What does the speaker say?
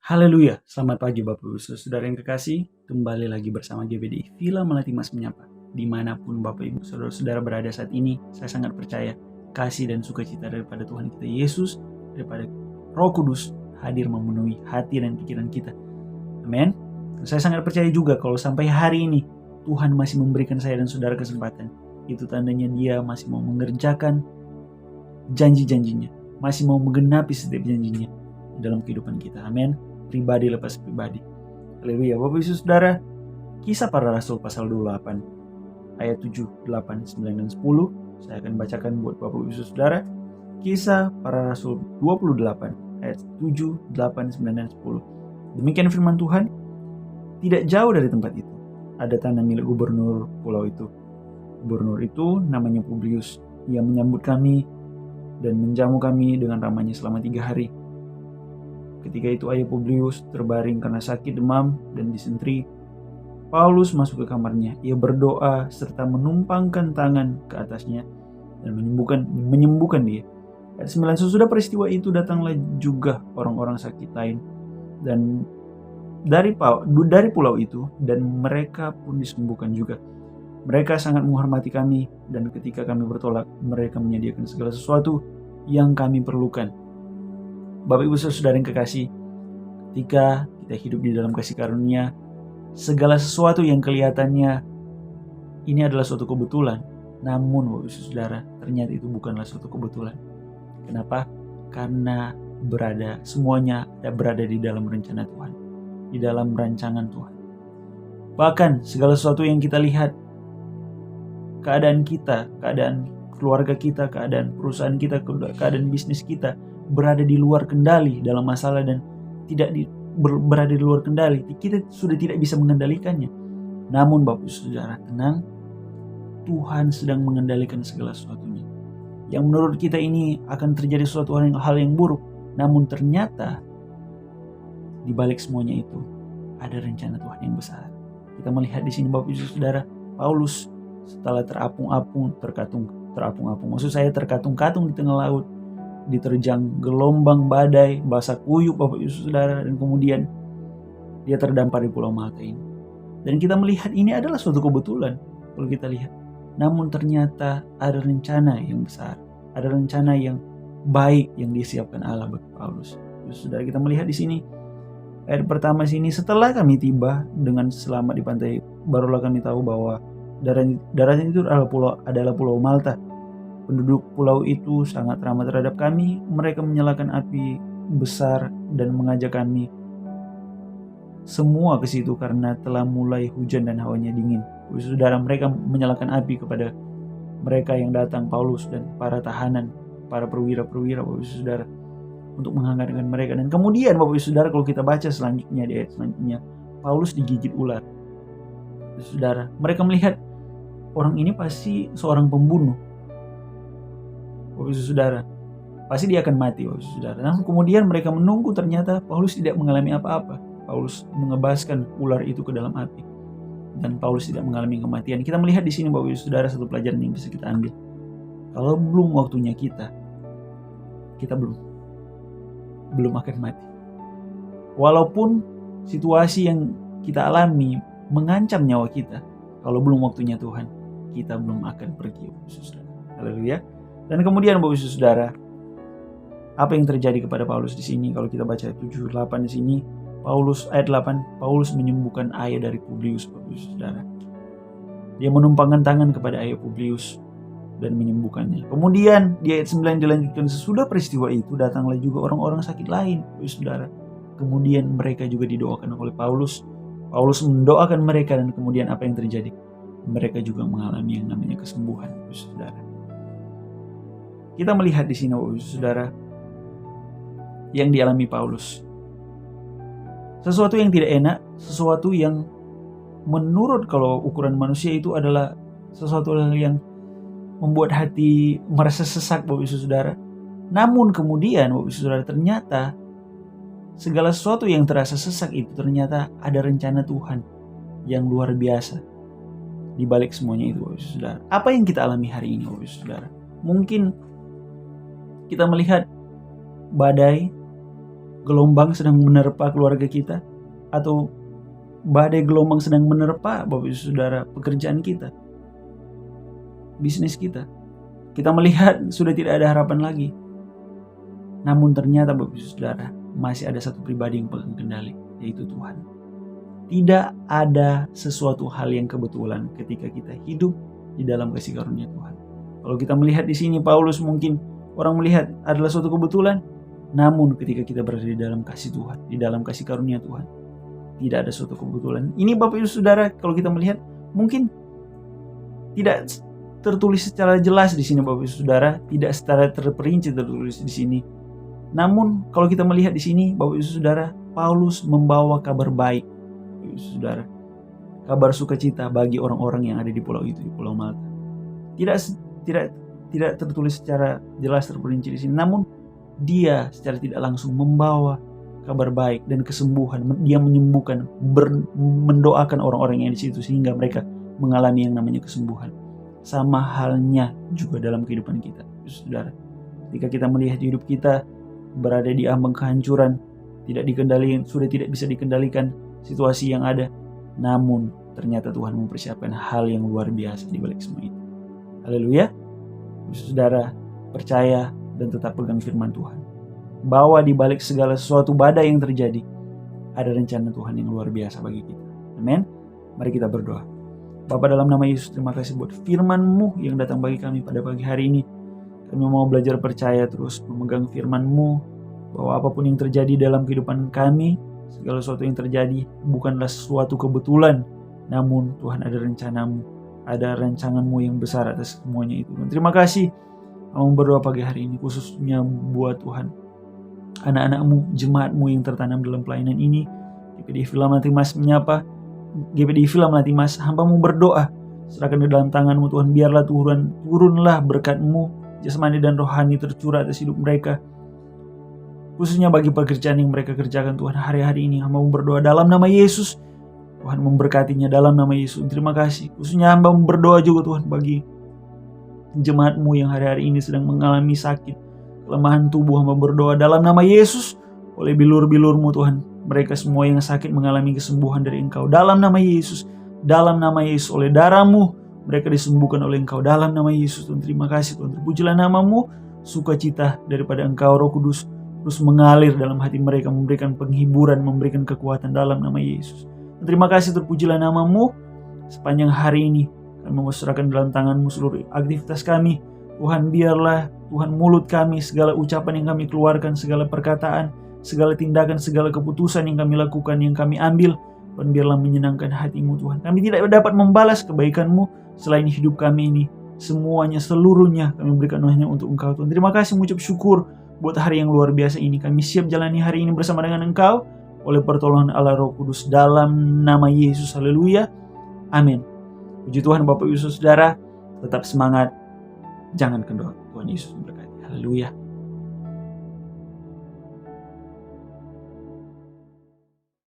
Haleluya, selamat pagi Bapak Ibu Saudara yang kekasih. Kembali lagi bersama GBDI Villa Melati Mas Menyapa. Dimanapun Bapak Ibu Saudara-saudara berada saat ini, saya sangat percaya kasih dan sukacita daripada Tuhan kita Yesus, daripada Roh Kudus hadir memenuhi hati dan pikiran kita. Amin. Saya sangat percaya juga kalau sampai hari ini Tuhan masih memberikan saya dan saudara kesempatan. Itu tandanya Dia masih mau mengerjakan janji-janjinya, masih mau menggenapi setiap janjinya dalam kehidupan kita. Amin. Pribadi lepas pribadi. Haleluya. Bapak Ibu Saudara, Kisah Para Rasul pasal 28 ayat 7, 8, 9 dan 10. Saya akan bacakan buat Bapak Ibu Saudara. Kisah Para Rasul 28 ayat 7, 8, 9 dan 10. Demikian firman Tuhan. Tidak jauh dari tempat itu ada tanah milik gubernur pulau itu. Gubernur itu namanya Publius. Ia menyambut kami dan menjamu kami dengan ramahnya selama 3 hari. Ketika itu ayah Publius terbaring karena sakit demam dan disentri. Paulus masuk ke kamarnya. Ia berdoa serta menumpangkan tangan ke atasnya dan menyembuhkan dia. Ayat 9, sesudah peristiwa itu datanglah juga orang-orang sakit lain dan dari pulau itu, dan mereka pun disembuhkan juga. Mereka sangat menghormati kami, dan ketika kami bertolak, mereka menyediakan segala sesuatu yang kami perlukan. Bapak Ibu Saudara yang kekasih, ketika kita hidup di dalam kasih karunia, segala sesuatu yang kelihatannya ini adalah suatu kebetulan, namun Bapak Ibu Saudara, ternyata itu bukanlah suatu kebetulan. Kenapa? Karena semuanya berada di dalam rencana Tuhan, di dalam rancangan Tuhan. Bahkan segala sesuatu yang kita lihat, keadaan kita, keadaan keluarga kita, keadaan perusahaan kita, keadaan bisnis kita berada di luar kendali dalam masalah dan berada di luar kendali. Kita sudah tidak bisa mengendalikannya. Namun Bapak Saudara, tenang, Tuhan sedang mengendalikan segala sesuatunya. Yang menurut kita ini akan terjadi suatu hal yang buruk, namun ternyata di balik semuanya itu ada rencana Tuhan yang besar. Kita melihat di sini Bapak Saudara, Paulus setelah terapung-apung, terkatung-katung di tengah laut, diterjang gelombang badai, basah kuyup Bapak Ibu Saudara, dan kemudian dia terdampar di Pulau Malta ini. Dan kita melihat ini adalah suatu kebetulan kalau kita lihat. Namun ternyata ada rencana yang besar, ada rencana yang baik yang disiapkan Allah bagi Paulus. Saudara, kita melihat di sini ayat pertama sini, setelah kami tiba dengan selamat di pantai, barulah kami tahu bahwa daratan itu adalah Pulau Malta. Penduduk pulau itu sangat ramah terhadap kami. Mereka menyalakan api besar dan mengajak kami semua ke situ karena telah mulai hujan dan hawanya dingin. Saudara, mereka menyalakan api kepada mereka yang datang, Paulus dan para tahanan, para perwira-perwira, Bapak Saudara, untuk menghangatkan mereka. Dan kemudian Bapak Saudara, kalau kita baca selanjutnya di ayat selanjutnya, Paulus digigit ular. Saudara, mereka melihat orang ini pasti seorang pembunuh. Bapak Saudara, pasti dia akan mati, Bapak Saudara. Nah, kemudian mereka menunggu, ternyata Paulus tidak mengalami apa-apa. Paulus mengebaskan ular itu ke dalam api dan Paulus tidak mengalami kematian. Kita melihat di sini Bapak Saudara satu pelajaran yang bisa kita ambil. Kalau belum waktunya kita belum akan mati. Walaupun situasi yang kita alami mengancam nyawa kita, kalau belum waktunya Tuhan, kita belum akan pergi, Bapak Saudara. Haleluya. Dan kemudian Bapak Saudara, apa yang terjadi kepada Paulus di sini? Kalau kita baca 7-8 di sini, ayat 8, Paulus menyembuhkan ayah dari Publius, Bapak Saudara. Dia menumpangkan tangan kepada ayah Publius dan menyembuhkannya. Kemudian di ayat 9 dilanjutkan, sesudah peristiwa itu datanglah juga orang-orang sakit lain, Bapak Saudara. Kemudian mereka juga didoakan oleh Paulus. Paulus mendoakan mereka dan kemudian apa yang terjadi? Mereka juga mengalami yang namanya kesembuhan, Bapak Saudara. Kita melihat di sini, Bapak Saudara, yang dialami Paulus. Sesuatu yang tidak enak, sesuatu yang menurut kalau ukuran manusia itu adalah sesuatu yang membuat hati merasa sesak, Bapak Saudara. Namun kemudian, Bapak Saudara, ternyata segala sesuatu yang terasa sesak itu ternyata ada rencana Tuhan yang luar biasa di balik semuanya itu, Bapak Saudara. Apa yang kita alami hari ini, Bapak Saudara? Mungkin kita melihat badai, gelombang sedang menerpa keluarga kita, atau badai gelombang sedang menerpa Bapak Ibu Saudara pekerjaan kita, bisnis kita. Kita melihat sudah tidak ada harapan lagi. Namun ternyata Bapak Ibu Saudara, masih ada satu pribadi yang pegang kendali, yaitu Tuhan. Tidak ada sesuatu hal yang kebetulan ketika kita hidup di dalam kasih karunia Tuhan. Kalau kita melihat di sini Paulus, mungkin orang melihat adalah suatu kebetulan, namun ketika kita berada di dalam kasih Tuhan, di dalam kasih karunia Tuhan, tidak ada suatu kebetulan. Ini Bapak Ibu Saudara, kalau kita melihat mungkin tidak tertulis secara jelas di sini Bapak Ibu Saudara, tidak secara terperinci tertulis di sini. Namun kalau kita melihat di sini Bapak Ibu Saudara, Paulus membawa kabar baik, Bapak Ibu Saudara, kabar sukacita bagi orang-orang yang ada di pulau itu, di Pulau Malta. Tidak tertulis secara jelas terperinci di sini, namun dia secara tidak langsung membawa kabar baik dan kesembuhan. Dia menyembuhkan, mendoakan orang-orang yang di situ sehingga mereka mengalami yang namanya kesembuhan. Sama halnya juga dalam kehidupan kita, Saudara. Ketika kita melihat hidup kita berada di ambang kehancuran, tidak dikendalikan, sudah tidak bisa dikendalikan situasi yang ada, namun ternyata Tuhan mempersiapkan hal yang luar biasa di balik semua itu. Haleluya. Saudara, percaya dan tetap pegang firman Tuhan, bahwa di balik segala sesuatu badai yang terjadi, ada rencana Tuhan yang luar biasa bagi kita. Amin. Mari kita berdoa. Bapa, dalam nama Yesus, terima kasih buat firman-Mu yang datang bagi kami pada pagi hari ini. Kami mau belajar percaya terus, memegang firman-Mu, bahwa apapun yang terjadi dalam kehidupan kami, segala sesuatu yang terjadi bukanlah sesuatu kebetulan, namun Tuhan ada rencana-Mu, ada rancangan-Mu yang besar atas semuanya itu. Dan terima kasih, kami berdoa pagi hari ini khususnya buat Tuhan, anak-anak-Mu, jemaat-Mu yang tertanam dalam pelayanan ini. GPDI Villa Melati Mas menyapa, GPDI Villa Melati Mas, hamba-Mu berdoa, serahkan di dalam tangan-Mu Tuhan, biarlah turunlah berkat-Mu jasmani dan rohani tercurah atas hidup mereka, khususnya bagi pekerjaan yang mereka kerjakan Tuhan hari-hari ini. Hamba-Mu berdoa dalam nama Yesus, Tuhan memberkatinya dalam nama Yesus. Terima kasih. Khususnya hamba-Mu berdoa juga Tuhan bagi jemaat-Mu yang hari-hari ini sedang mengalami sakit, kelemahan tubuh. Hamba berdoa dalam nama Yesus, oleh bilur-bilur-Mu Tuhan, mereka semua yang sakit mengalami kesembuhan dari Engkau. Dalam nama Yesus, dalam nama Yesus, oleh darah-Mu mereka disembuhkan oleh Engkau. Dalam nama Yesus Tuhan, terima kasih Tuhan. Terpujilah nama-Mu, sukacita daripada Engkau Roh Kudus terus mengalir dalam hati mereka, memberikan penghiburan, memberikan kekuatan dalam nama Yesus. Terima kasih, terpujilah nama-Mu. Sepanjang hari ini kami menyerahkan dalam tangan-Mu seluruh aktivitas kami. Tuhan, biarlah Tuhan mulut kami, segala ucapan yang kami keluarkan, segala perkataan, segala tindakan, segala keputusan yang kami lakukan, yang kami ambil, Tuhan, biarlah menyenangkan hati-Mu Tuhan. Kami tidak dapat membalas kebaikan-Mu selain hidup kami ini. Semuanya, seluruhnya kami berikan hanya untuk Engkau Tuhan. Terima kasih, mengucap syukur buat hari yang luar biasa ini. Kami siap jalani hari ini bersama dengan Engkau oleh pertolongan Allah Roh Kudus dalam nama Yesus. Haleluya. Amin. Puji Tuhan Bapak Ibu Saudara, tetap semangat. Jangan kendor. Tuhan Yesus memberkati. Haleluya.